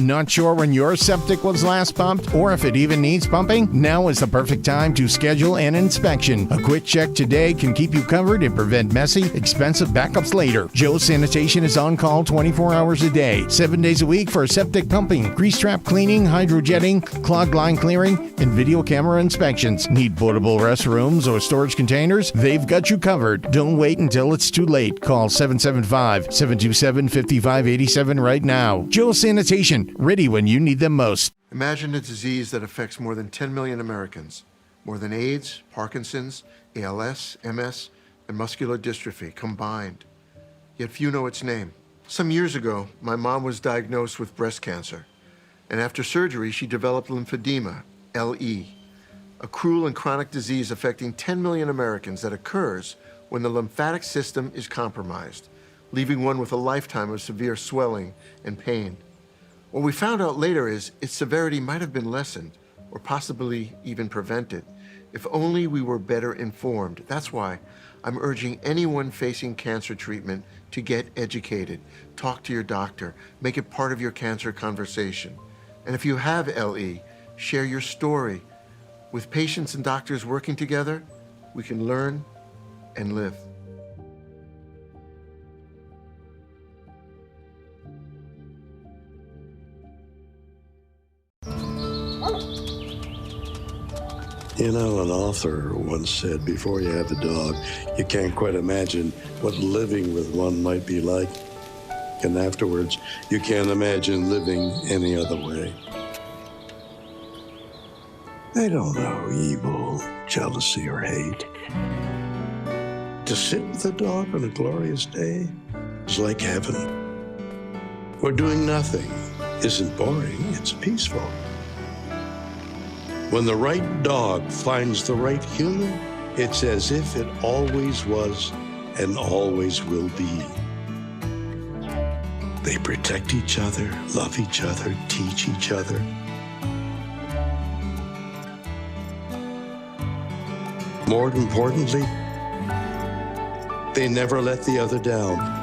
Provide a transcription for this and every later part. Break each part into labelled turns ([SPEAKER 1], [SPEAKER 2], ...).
[SPEAKER 1] Not sure when your septic was last pumped or if it even needs pumping? Now is the perfect time to schedule an inspection. A quick check today can keep you covered and prevent messy, expensive backups later. Joe's Sanitation is on call 24 hours a day, 7 days a week for septic pumping, grease trap cleaning, hydrojetting, clogged line clearing, and video camera inspections. Need portable restrooms or storage containers? They've got you covered. Don't wait until it's too late. Call 775-727-5587 right now. Joe's Sanitation, ready when you need them most.
[SPEAKER 2] Imagine a disease that affects more than 10 million Americans. More than AIDS, Parkinson's, ALS, MS, and muscular dystrophy combined. Yet few know its name. Some years ago, my mom was diagnosed with breast cancer. And after surgery, she developed lymphedema, LE, a cruel and chronic disease affecting 10 million Americans that occurs when the lymphatic system is compromised, leaving one with a lifetime of severe swelling and pain. What we found out later is its severity might have been lessened or possibly even prevented if only we were better informed. That's why I'm urging anyone facing cancer treatment to get educated. Talk to your doctor. Make it part of your cancer conversation. And if you have LE, share your story. With patients and doctors working together, we can learn and live.
[SPEAKER 3] You know, an author once said, before you have a dog, you can't quite imagine what living with one might be like. And afterwards, you can't imagine living any other way. I don't know evil, jealousy, or hate. To sit with a dog on a glorious day is like heaven. Where doing nothing isn't boring, it's peaceful. When the right dog finds the right human, it's as if it always was and always will be. They protect each other, love each other, teach each other. More importantly, they never let the other down.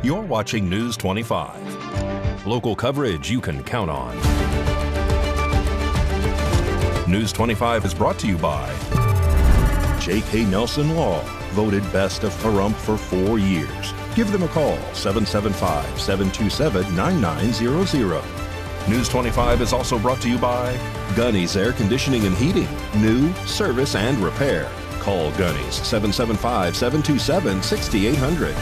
[SPEAKER 4] You're watching News 25. Local coverage you can count on. News 25 is brought to you by J.K. Nelson Law, voted best of Pahrump for 4 years. Give them a call, 775-727-9900. News 25 is also brought to you by Gunny's Air Conditioning and Heating, new, service, and repair. Call Gunny's, 775-727-6800.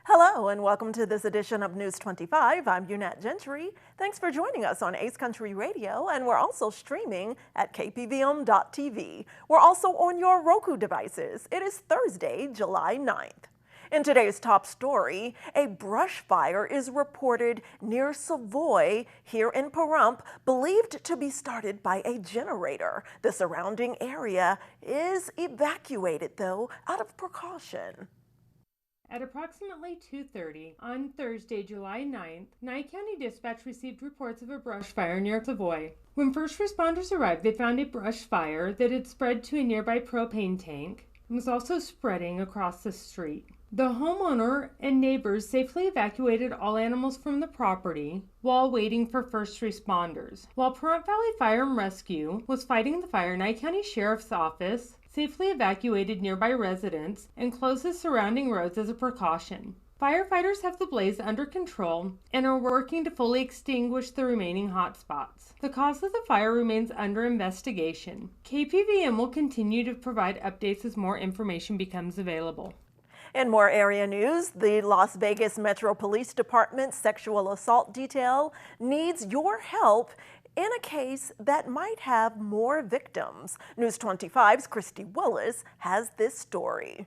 [SPEAKER 5] Hello and welcome to this edition of News 25. I'm Unat Gentry. Thanks for joining us on Ace Country Radio, and we're also streaming at KPVM.TV. We're also on your Roku devices. It is Thursday, July 9th. In today's top story, a brush fire is reported near Savoy here in Pahrump, believed to be started by a generator. The surrounding area is evacuated, though, out of precaution.
[SPEAKER 6] At approximately 2:30 on Thursday, July 9th, Nye County Dispatch received reports of a brush fire near Savoy. When first responders arrived, they found a brush fire that had spread to a nearby propane tank and was also spreading across the street. The homeowner and neighbors safely evacuated all animals from the property while waiting for first responders. While Pahrump Valley Fire and Rescue was fighting the fire, Nye County Sheriff's Office safely evacuated nearby residents and closed the surrounding roads as a precaution. Firefighters have the blaze under control and are working to fully extinguish the remaining hot spots. The cause of the fire remains under investigation. KPVM will continue to provide updates as more information becomes available.
[SPEAKER 5] In more area news, the Las Vegas Metro Police Department Sexual Assault Detail needs your help in a case that might have more victims. News 25's Christy Willis has this story.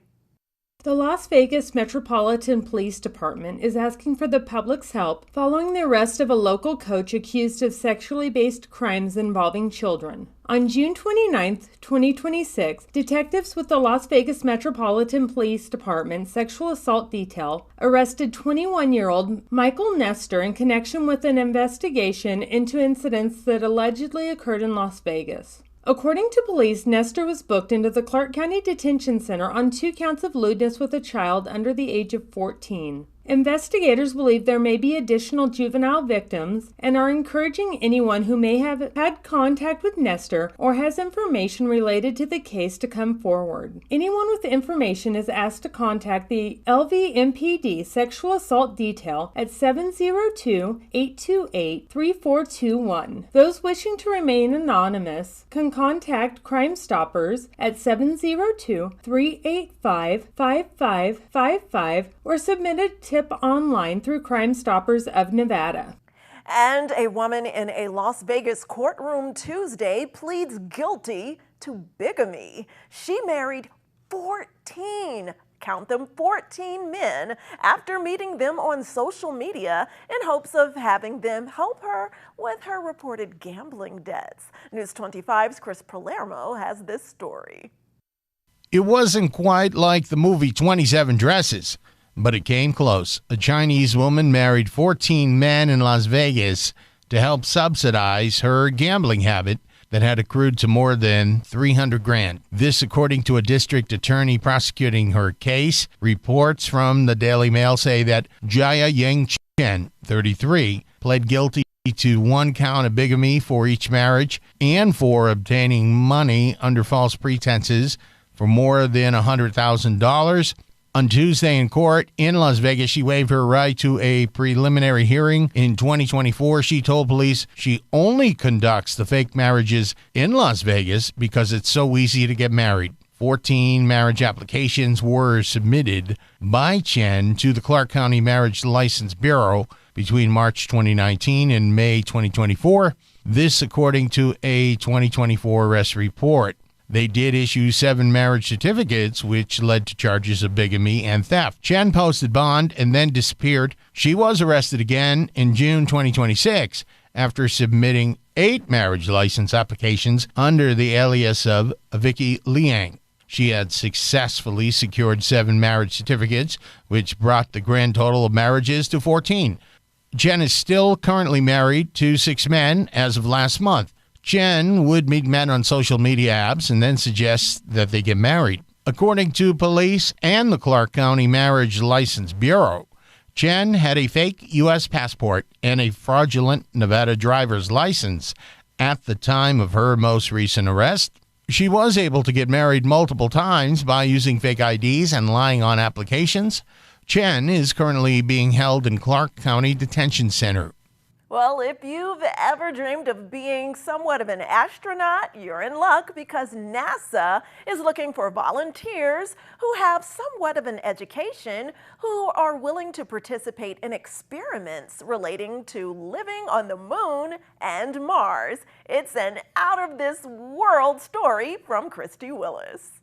[SPEAKER 6] The Las Vegas Metropolitan Police Department is asking for the public's help following the arrest of a local coach accused of sexually based crimes involving children. On June 29, 2026, detectives with the Las Vegas Metropolitan Police Department Sexual Assault Detail arrested 21-year-old Michael Nestor in connection with an investigation into incidents that allegedly occurred in Las Vegas. According to police, Nestor was booked into the Clark County Detention Center on 2 counts of lewdness with a child under the age of 14. Investigators believe there may be additional juvenile victims and are encouraging anyone who may have had contact with Nestor or has information related to the case to come forward. Anyone with information is asked to contact the LVMPD Sexual Assault Detail at 702-828-3421. Those wishing to remain anonymous can contact Crime Stoppers at 702-385-5555 or submit a tip online through Crime Stoppers of Nevada.
[SPEAKER 5] And a woman in a Las Vegas courtroom Tuesday pleads guilty to bigamy. She married 14, count them, 14 men after meeting them on social media in hopes of having them help her with her reported gambling debts. News 25's Chris Palermo has this story.
[SPEAKER 1] It wasn't quite like the movie 27 Dresses, but it came close. A Chinese woman married 14 men in Las Vegas to help subsidize her gambling habit that had accrued to more than $300,000. This, according to a district attorney prosecuting her case. Reports from the Daily Mail say that Jia Yang Chen, 33, pled guilty to 1 count of bigamy for each marriage and for obtaining money under false pretenses for more than $100,000. On Tuesday in court in Las Vegas, she waived her right to a preliminary hearing. In 2024, she told police she only conducts the fake marriages in Las Vegas because it's so easy to get married. 14 marriage applications were submitted by Chen to the Clark County Marriage License Bureau between March 2019 and May 2024. This, according to a 2024 arrest report. They did issue 7 marriage certificates, which led to charges of bigamy and theft. Chen posted bond and then disappeared. She was arrested again in June 2026 after submitting 8 marriage license applications under the alias of Vicky Liang. She had successfully secured 7 marriage certificates, which brought the grand total of marriages to 14. Chen is still currently married to 6 men as of last month. Chen would meet men on social media apps and then suggest that they get married. According to police and the Clark County Marriage License Bureau, Chen had a fake U.S. passport and a fraudulent Nevada driver's license at the time of her most recent arrest. She was able to get married multiple times by using fake IDs and lying on applications. Chen is currently being held in Clark County Detention Center.
[SPEAKER 5] Well, if you've ever dreamed of being somewhat of an astronaut, you're in luck because NASA is looking for volunteers who have somewhat of an education who are willing to participate in experiments relating to living on the moon and Mars. It's an out-of-this-world story from Christy Willis.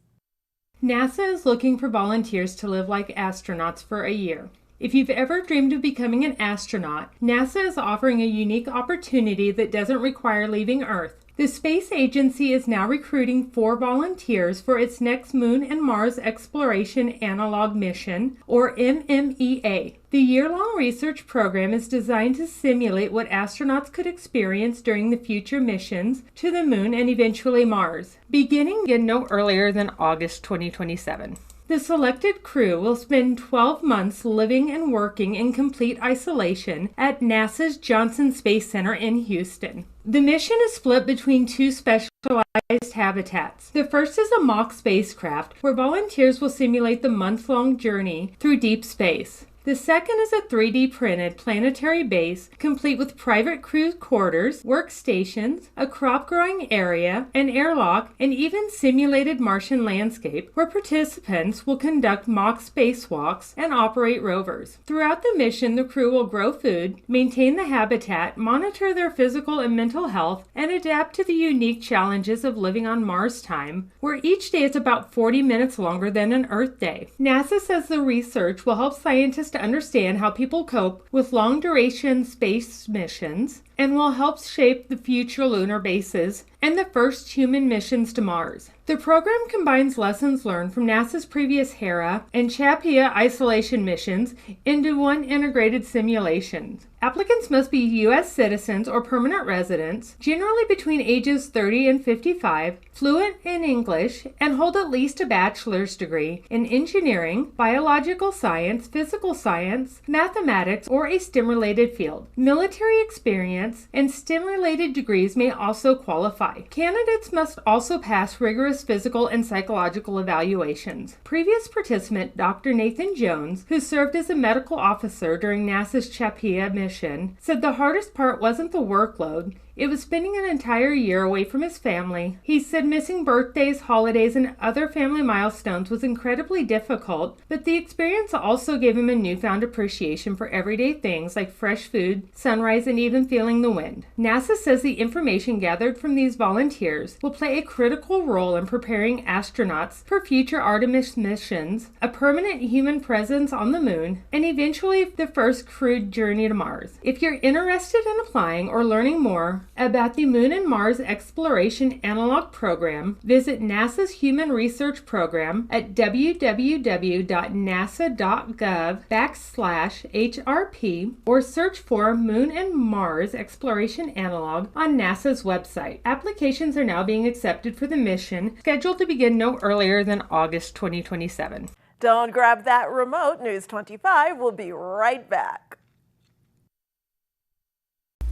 [SPEAKER 6] NASA is looking for volunteers to live like astronauts for a year. If you've ever dreamed of becoming an astronaut, NASA is offering a unique opportunity that doesn't require leaving Earth. The space agency is now recruiting 4 volunteers for its next Moon and Mars Exploration Analog Mission, or MMEA. The year-long research program is designed to simulate what astronauts could experience during the future missions to the Moon and eventually Mars, beginning no earlier than August 2027. The selected crew will spend 12 months living and working in complete isolation at NASA's Johnson Space Center in Houston. The mission is split between 2 specialized habitats. The first is a mock spacecraft where volunteers will simulate the month-long journey through deep space. The second is a 3D printed planetary base complete with private crew quarters, workstations, a crop growing area, an airlock, and even simulated Martian landscape where participants will conduct mock spacewalks and operate rovers. Throughout the mission, the crew will grow food, maintain the habitat, monitor their physical and mental health, and adapt to the unique challenges of living on Mars time, where each day is about 40 minutes longer than an Earth day. NASA says the research will help scientists to understand how people cope with long-duration space missions and will help shape the future lunar bases and the first human missions to Mars. The program combines lessons learned from NASA's previous Hera and CHAPEA isolation missions into one integrated simulation. Applicants must be U.S. citizens or permanent residents, generally between ages 30 and 55, fluent in English, and hold at least a bachelor's degree in engineering, biological science, physical science, mathematics, or a STEM-related field. Military experience and STEM-related degrees may also qualify. Candidates must also pass rigorous physical and psychological evaluations. Previous participant Dr. Nathan Jones, who served as a medical officer during NASA's CHAPEA mission, said the hardest part wasn't the workload, it was spending an entire year away from his family. He said missing birthdays, holidays, and other family milestones was incredibly difficult, but the experience also gave him a newfound appreciation for everyday things like fresh food, sunrise, and even feeling the wind. NASA says the information gathered from these volunteers will play a critical role in preparing astronauts for future Artemis missions, a permanent human presence on the moon, and eventually the first crewed journey to Mars. If you're interested in applying or learning more about the Moon and Mars Exploration Analog Program, visit NASA's Human Research Program at www.nasa.gov/HRP or search for Moon and Mars Exploration Analog on NASA's website. Applications are now being accepted for the mission, scheduled to begin no earlier than August 2027.
[SPEAKER 5] Don't grab that remote. News 25 will be right back.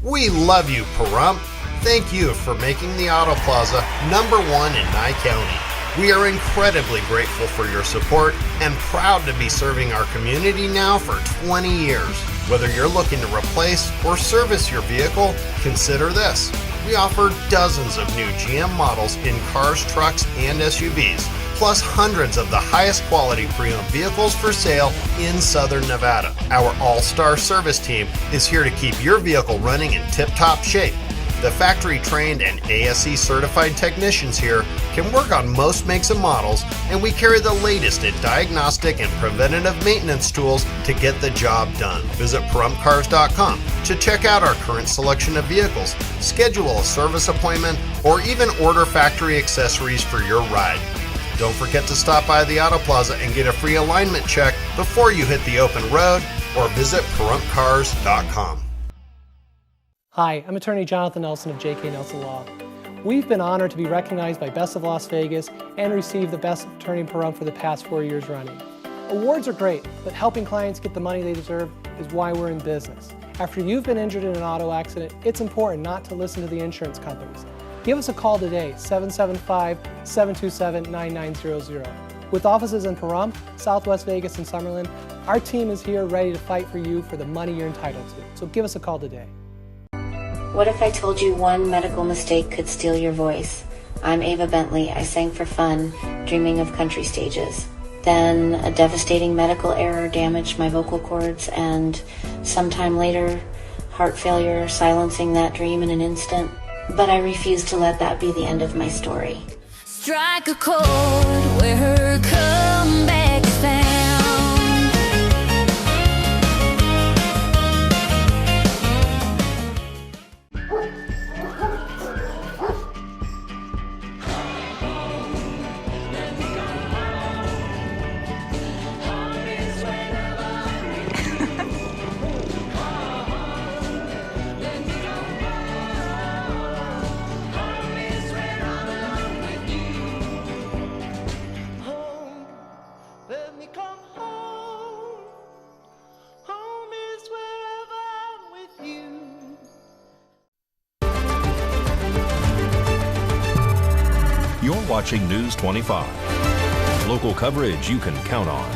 [SPEAKER 7] We love you, Pahrump. Thank you for making the Auto Plaza #1 in Nye County. We are incredibly grateful for your support and proud to be serving our community now for 20 years. Whether you're looking to replace or service your vehicle, consider this. We offer dozens of new GM models in cars, trucks, and SUVs, plus hundreds of the highest quality pre-owned vehicles for sale in Southern Nevada. Our all-star service team is here to keep your vehicle running in tip-top shape. The factory-trained and ASE certified technicians here can work on most makes and models, and we carry the latest in diagnostic and preventative maintenance tools to get the job done. Visit PahrumpCars.com to check out our current selection of vehicles, schedule a service appointment, or even order factory accessories for your ride. Don't forget to stop by the Auto Plaza and get a free alignment check before you hit the open road, or visit PahrumpCars.com.
[SPEAKER 8] Hi, I'm attorney Jonathan Nelson of J.K. Nelson Law. We've been honored to be recognized by Best of Las Vegas and receive the Best Attorney in Pahrump for the past 4 years running. Awards are great, but helping clients get the money they deserve is why we're in business. After you've been injured in an auto accident, it's important not to listen to the insurance companies. Give us a call today, 775-727-9900. With offices in Pahrump, Southwest Vegas, and Summerlin, our team is here ready to fight for you for the money you're entitled to. So give us a call today.
[SPEAKER 9] What if I told you one medical mistake could steal your voice? I'm Ava Bentley. I sang for fun, dreaming of country stages. Then a devastating medical error damaged my vocal cords, and sometime later, heart failure silencing that dream in an instant. But I refused to let that be the end of my story.
[SPEAKER 10] Strike a chord where her comeback is found.
[SPEAKER 4] You're watching News 25. Local coverage you can count on.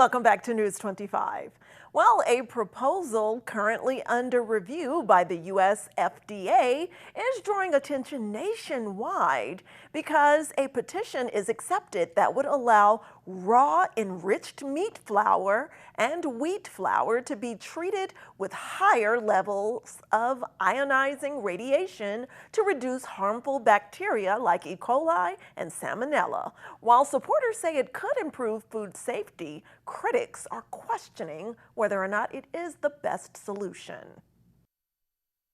[SPEAKER 5] welcome back to News 25. Well, a proposal currently under review by the U.S. FDA is drawing attention nationwide because a petition is accepted that would allow raw enriched meat flour and wheat flour to be treated with higher levels of ionizing radiation to reduce harmful bacteria like E. coli and Salmonella. While supporters say it could improve food safety, critics are questioning whether or not it is the best solution.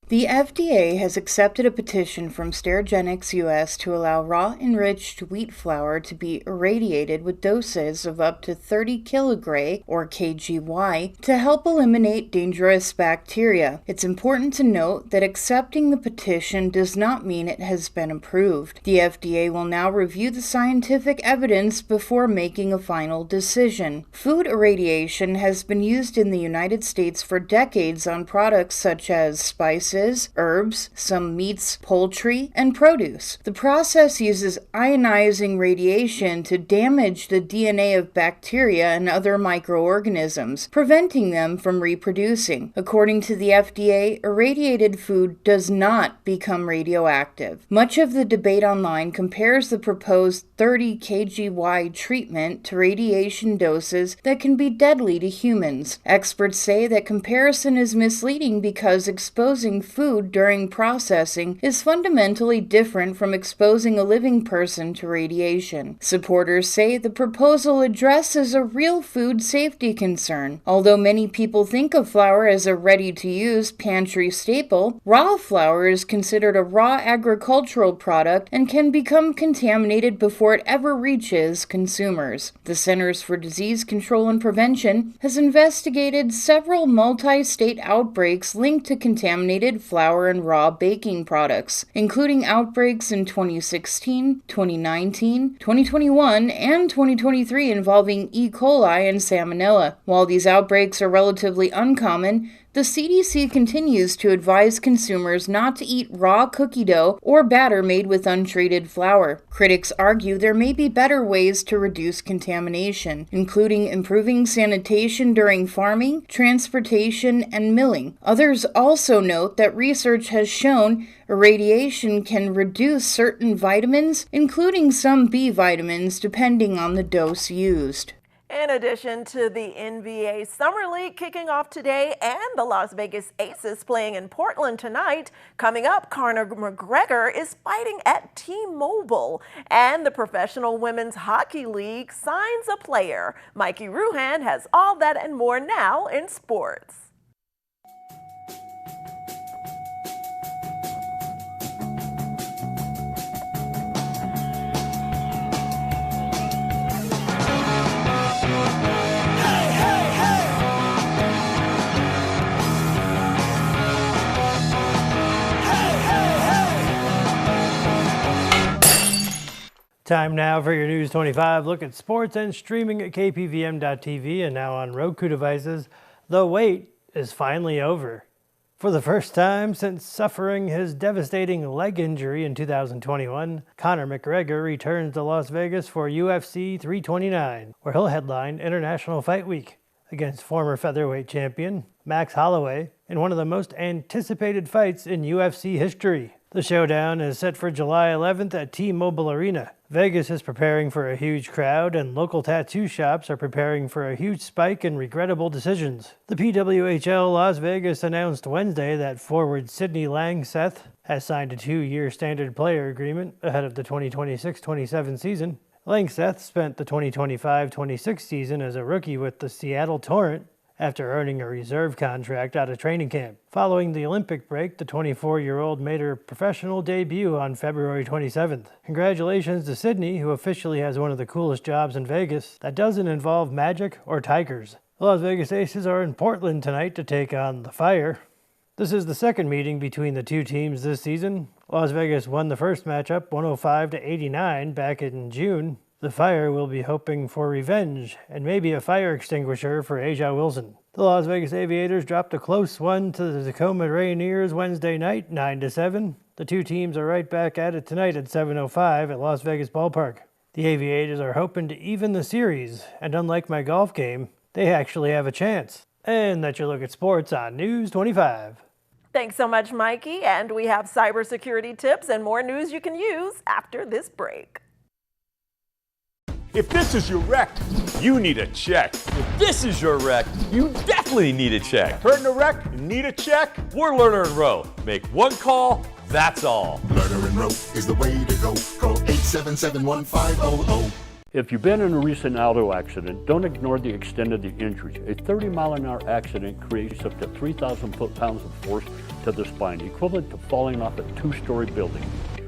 [SPEAKER 11] The FDA has accepted a petition from Sterigenics US to allow raw enriched wheat flour to be irradiated with doses of up to 30 kilogray or kgy to help eliminate dangerous bacteria. It's important to note that accepting the petition does not mean it has been approved. The FDA will now review the scientific evidence before making a final decision. Food irradiation has been used in the United States for decades on products such as spices, herbs, some meats, poultry, and produce. The process uses ionizing radiation to damage the DNA of bacteria and other microorganisms, preventing them from reproducing. According to the FDA, irradiated food does not become radioactive. Much of the debate online compares the proposed 30 kgy treatment to radiation doses that can be deadly to humans. Experts say that comparison is misleading because exposing food during processing is fundamentally different from exposing a living person to radiation. Supporters say the proposal addresses a real food safety concern. Although many people think of flour as a ready-to-use pantry staple, raw flour is considered a raw agricultural product and can become contaminated before it ever reaches consumers. The Centers for Disease Control and Prevention has investigated several multi-state outbreaks linked to contaminated flour and raw baking products, including outbreaks in 2016, 2019, 2021, and 2023 involving E. coli and Salmonella. While these outbreaks are relatively uncommon, the CDC continues to advise consumers not to eat raw cookie dough or batter made with untreated flour. Critics argue there may be better ways to reduce contamination, including improving sanitation during farming, transportation, and milling. Others also note that research has shown irradiation can reduce certain vitamins, including some B vitamins, depending on the dose used.
[SPEAKER 5] In addition to the NBA Summer League kicking off today and the Las Vegas Aces playing in Portland tonight, coming up, Conor McGregor is fighting at T-Mobile, and the Professional Women's Hockey League signs a player. Mikey Ruhan has all that and more now in sports.
[SPEAKER 12] Time now for your News 25 look at sports and streaming at KPVM.TV and now on Roku devices. The wait is finally over. For the first time since suffering his devastating leg injury in 2021, Conor McGregor returns to Las Vegas for UFC 329, where he'll headline International Fight Week against former featherweight champion Max Holloway in one of the most anticipated fights in UFC history. The showdown is set for July 11th at T-Mobile Arena. Vegas is preparing for a huge crowd, and local tattoo shops are preparing for a huge spike in regrettable decisions. The PWHL Las Vegas announced Wednesday that forward Sidney Langseth has signed a 2-year standard player agreement ahead of the 2026-27 season. Langseth spent the 2025-26 season as a rookie with the Seattle Torrent after earning a reserve contract out of training camp. Following the Olympic break, the 24-year-old made her professional debut on February 27th. Congratulations to Sydney, who officially has one of the coolest jobs in Vegas that doesn't involve magic or tigers. The Las Vegas Aces are in Portland tonight to take on the Fire. This is the second meeting between the two teams this season. Las Vegas won the first matchup 105-89 back in June. The Fire will be hoping for revenge and maybe a fire extinguisher for Aja Wilson. The Las Vegas Aviators dropped a close one to the Tacoma Rainiers Wednesday night, 9-7. The two teams are right back at it tonight at 7:05 at Las Vegas Ballpark. The Aviators are hoping to even the series, and unlike my golf game, they actually have a chance. And that's your look at sports on News 25.
[SPEAKER 5] Thanks so much, Mikey. And we have cybersecurity tips and more news you can use after this break.
[SPEAKER 13] If this is your wreck, you need a check.
[SPEAKER 14] If this is your wreck, you definitely need a check.
[SPEAKER 13] Hurt in a wreck? Need a check?
[SPEAKER 14] We're Lerner and Rowe. Make one call, that's all.
[SPEAKER 15] Lerner and Rowe is the way to go. Call 877-1500.
[SPEAKER 16] If you've been in a recent auto accident, don't ignore the extent of the injuries. A 30-mile-an-hour accident creates up to 3,000 foot-pounds of force to the spine, equivalent to falling off a two-story building.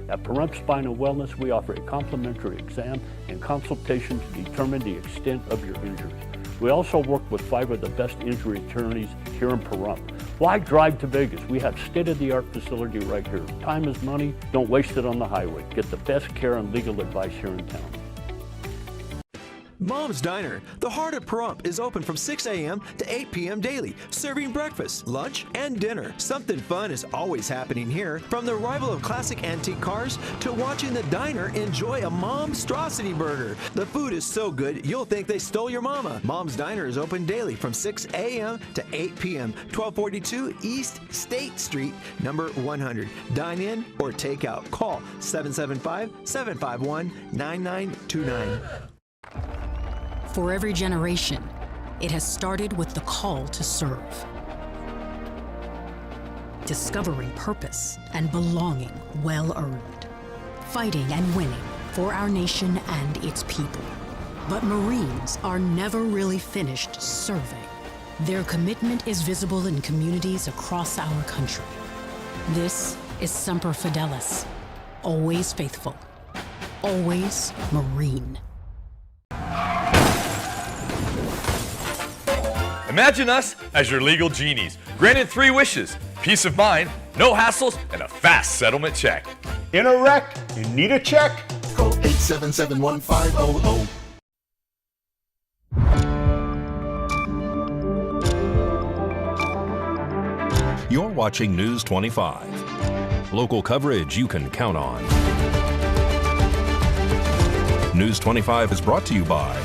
[SPEAKER 16] At Pahrump Spine and Wellness, we offer a complimentary exam and consultation to determine the extent of your injuries. We also work with 5 of the best injury attorneys here in Pahrump. Why drive to Vegas? We have state-of-the-art facility right here. Time is money. Don't waste it on the highway. Get the best care and legal advice here in town.
[SPEAKER 17] Mom's Diner, the heart of Pahrump, is open from 6 a.m. to 8 p.m. daily, serving breakfast, lunch, and dinner. Something fun is always happening here, from the arrival of classic antique cars to watching the diner enjoy a Momstrosity burger. The food is so good, you'll think they stole your mama. Mom's Diner is open daily from 6 a.m. to 8 p.m., 1242 East State Street, number 100. Dine in or take out. Call 775-751-9929.
[SPEAKER 18] For every generation, it has started with the call to serve. Discovering purpose and belonging well earned. Fighting and winning for our nation and its people. But Marines are never really finished serving. Their commitment is visible in communities across our country. This is Semper Fidelis. Always faithful. Always Marine.
[SPEAKER 14] Imagine us as your legal genies, granted 3 wishes, peace of mind, no hassles, and a fast settlement check.
[SPEAKER 13] In a wreck? You need a check?
[SPEAKER 15] Call 877-1500.
[SPEAKER 4] You're watching News 25. Local coverage you can count on. News 25 is brought to you by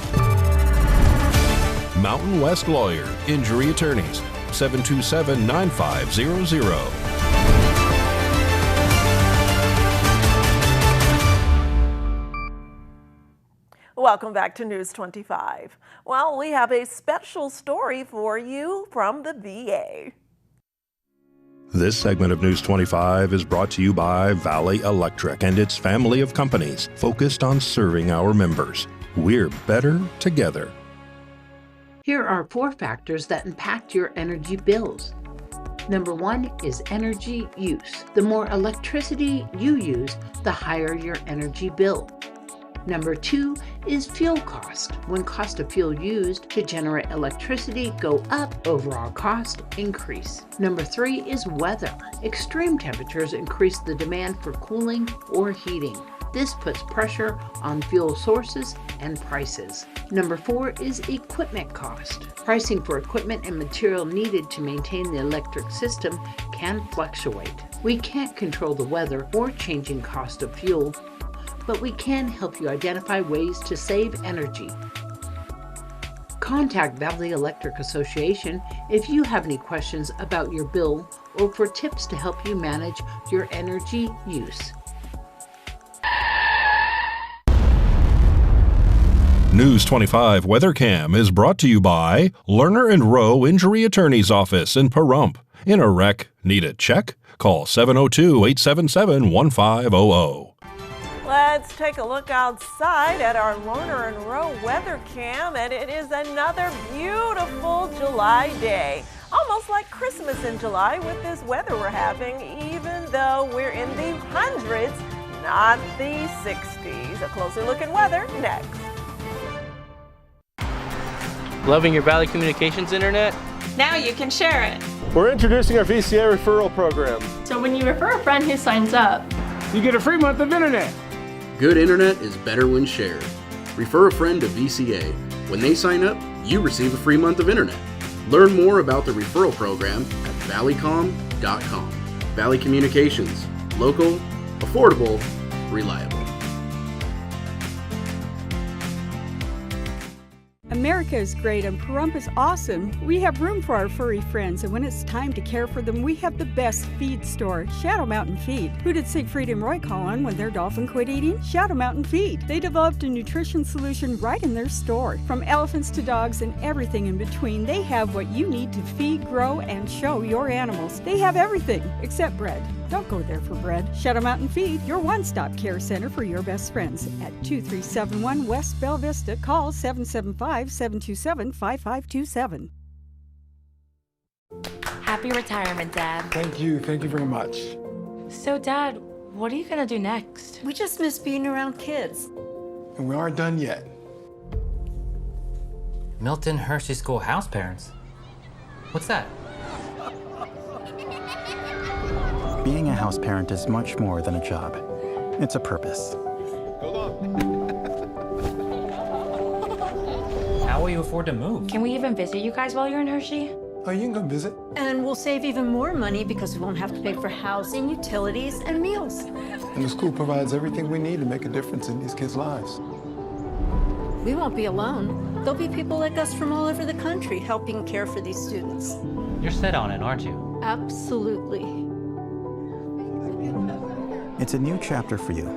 [SPEAKER 4] Mountain West Lawyer, Injury Attorneys, 727-9500.
[SPEAKER 5] Welcome back to News 25. Well, we have a special story for you from the VA.
[SPEAKER 4] This segment of News 25 is brought to you by Valley Electric and its family of companies focused on serving our members. We're better together.
[SPEAKER 19] Here are 4 factors that impact your energy bills. Number 1 is energy use. The more electricity you use, the higher your energy bill. Number 2 is fuel cost. When cost of fuel used to generate electricity go up, overall cost increase. Number 3 is weather. Extreme temperatures increase the demand for cooling or heating. This puts pressure on fuel sources and prices. Number 4 is equipment cost. Pricing for equipment and material needed to maintain the electric system can fluctuate. We can't control the weather or changing cost of fuel, but we can help you identify ways to save energy. Contact Valley Electric Association if you have any questions about your bill or for tips to help you manage your energy use.
[SPEAKER 4] News 25 WeatherCam is brought to you by Lerner and Rowe Injury Attorney's Office in Pahrump. In a wreck, need a check? Call 702-877-1500.
[SPEAKER 5] Let's take a look outside at our Lerner and Rowe weather cam, and it is another beautiful July day. Almost like Christmas in July with this weather we're having, even though we're in the hundreds, not the 60s. A closer look at weather next.
[SPEAKER 20] Loving your Valley Communications internet?
[SPEAKER 21] Now you can share it.
[SPEAKER 13] We're introducing our VCA referral program.
[SPEAKER 21] So when you refer a friend who signs up,
[SPEAKER 13] you get a free month of internet.
[SPEAKER 22] Good internet is better when shared. Refer a friend to VCA. When they sign up, you receive a free month of internet. Learn more about the referral program at valleycom.com. Valley Communications. Local, affordable, reliable.
[SPEAKER 2] America is great and Pahrump is awesome. We have room for our furry friends, and when it's time to care for them, we have the best feed store, Shadow Mountain Feed. Who did Siegfried and Roy call on when their dolphin quit eating? Shadow Mountain Feed. They developed a nutrition solution right in their store. From elephants to dogs and everything in between, they have what you need to feed, grow, and show your animals. They have everything except bread. Don't go there for bread. Shadow Mountain Feed, your one-stop care center for your best friends. At 2371 West Bella Vista, call 775-727-5527.
[SPEAKER 3] Happy retirement, Dad.
[SPEAKER 23] Thank you very much.
[SPEAKER 3] So, Dad, what are you gonna do next?
[SPEAKER 2] We just miss being around kids.
[SPEAKER 23] And we aren't done yet.
[SPEAKER 24] Milton Hershey School house parents? What's that?
[SPEAKER 25] Being a house parent is much more than a job. It's a purpose.
[SPEAKER 24] How will you afford to move?
[SPEAKER 3] Can we even visit you guys while you're in Hershey?
[SPEAKER 23] Oh, you can go visit.
[SPEAKER 2] And we'll save even more money because we won't have to pay for housing, utilities, and meals.
[SPEAKER 23] And the school provides everything we need to make a difference in these kids' lives.
[SPEAKER 2] We won't be alone. There'll be people like us from all over the country helping care for these students.
[SPEAKER 24] You're set on it, aren't you?
[SPEAKER 2] Absolutely.
[SPEAKER 25] It's a new chapter for you,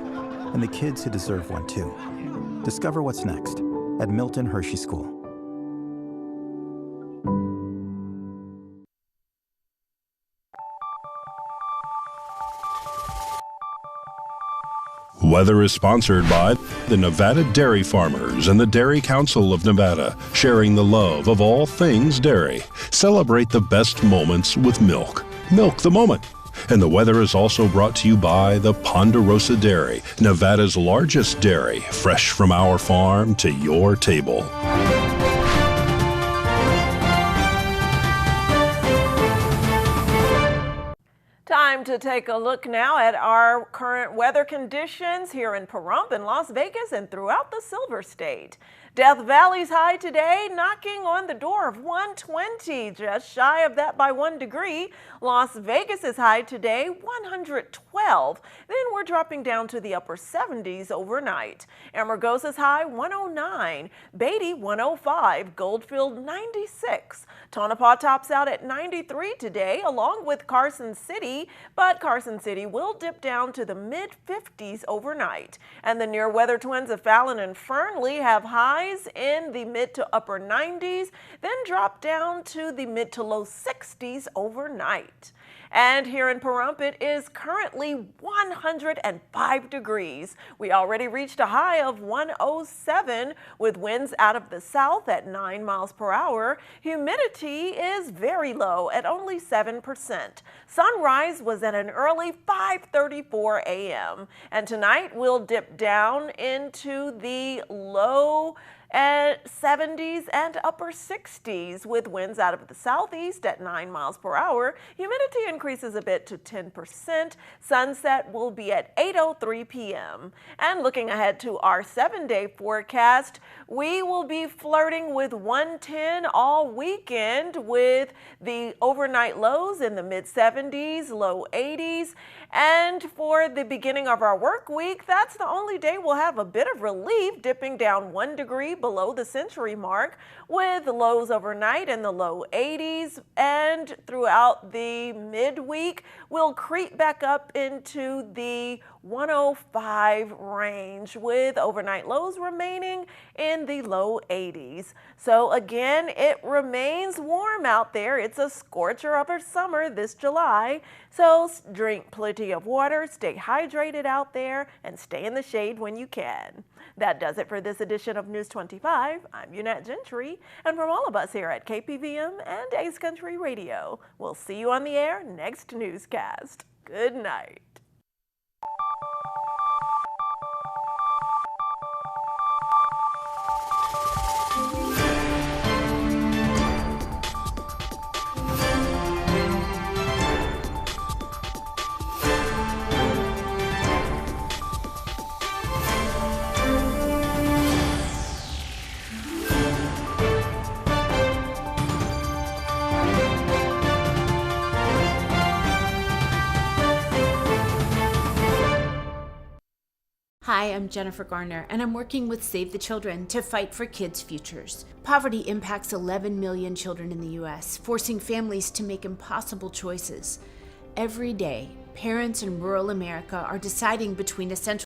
[SPEAKER 25] and the kids who deserve one too. Discover what's next at Milton Hershey School.
[SPEAKER 4] Weather is sponsored by the Nevada Dairy Farmers and the Dairy Council of Nevada, sharing the love of all things dairy. Celebrate the best moments with milk. Milk the moment. And the weather is also brought to you by the Ponderosa Dairy, Nevada's largest dairy, fresh from our farm to your table.
[SPEAKER 5] Time to take a look now at our current weather conditions here in Pahrump and Las Vegas and throughout the Silver State. Death Valley's high today, knocking on the door of 120, just shy of that by 1 degree. Las Vegas is high today, 112. Then we're dropping down to the upper 70s overnight. Amargosa's high, 109. Beatty, 105. Goldfield, 96. Tonopah tops out at 93 today, along with Carson City, but Carson City will dip down to the mid-50s overnight. And the near weather twins of Fallon and Fernley have highs in the mid to upper 90s, then drop down to the mid to low 60s overnight. And here in Pahrump, it is currently 105 degrees. We already reached a high of 107 with winds out of the south at 9 miles per hour. Humidity is very low at only 7%. Sunrise was at an early 5:34 a.m. And tonight we'll dip down into the low 70s and upper 60s with winds out of the southeast at 9 miles per hour. Humidity increases a bit to 10%. Sunset will be at 8:03 p.m. And looking ahead to our 7-day forecast, we will be flirting with 110 all weekend with the overnight lows in the mid 70s, low 80s. And for the beginning of our work week, that's the only day we'll have a bit of relief, dipping down 1 degree below the century mark with lows overnight in the low 80s. And throughout the midweek, we'll creep back up into the 105 range with overnight lows remaining in the low 80s. So again, it remains warm out there. It's a scorcher of a summer this July. So drink plenty of water, stay hydrated out there, and stay in the shade when you can. That does it for this edition of News 25. I'm Unette Gentry, and from all of us here at KPVM and Ace Country Radio, we'll see you on the air next newscast. Good night.
[SPEAKER 1] Hi, I'm Jennifer Garner, and I'm working with Save the Children to fight for kids' futures. Poverty impacts 11 million children in the U.S., forcing families to make impossible choices. Every day, parents in rural America are deciding between essential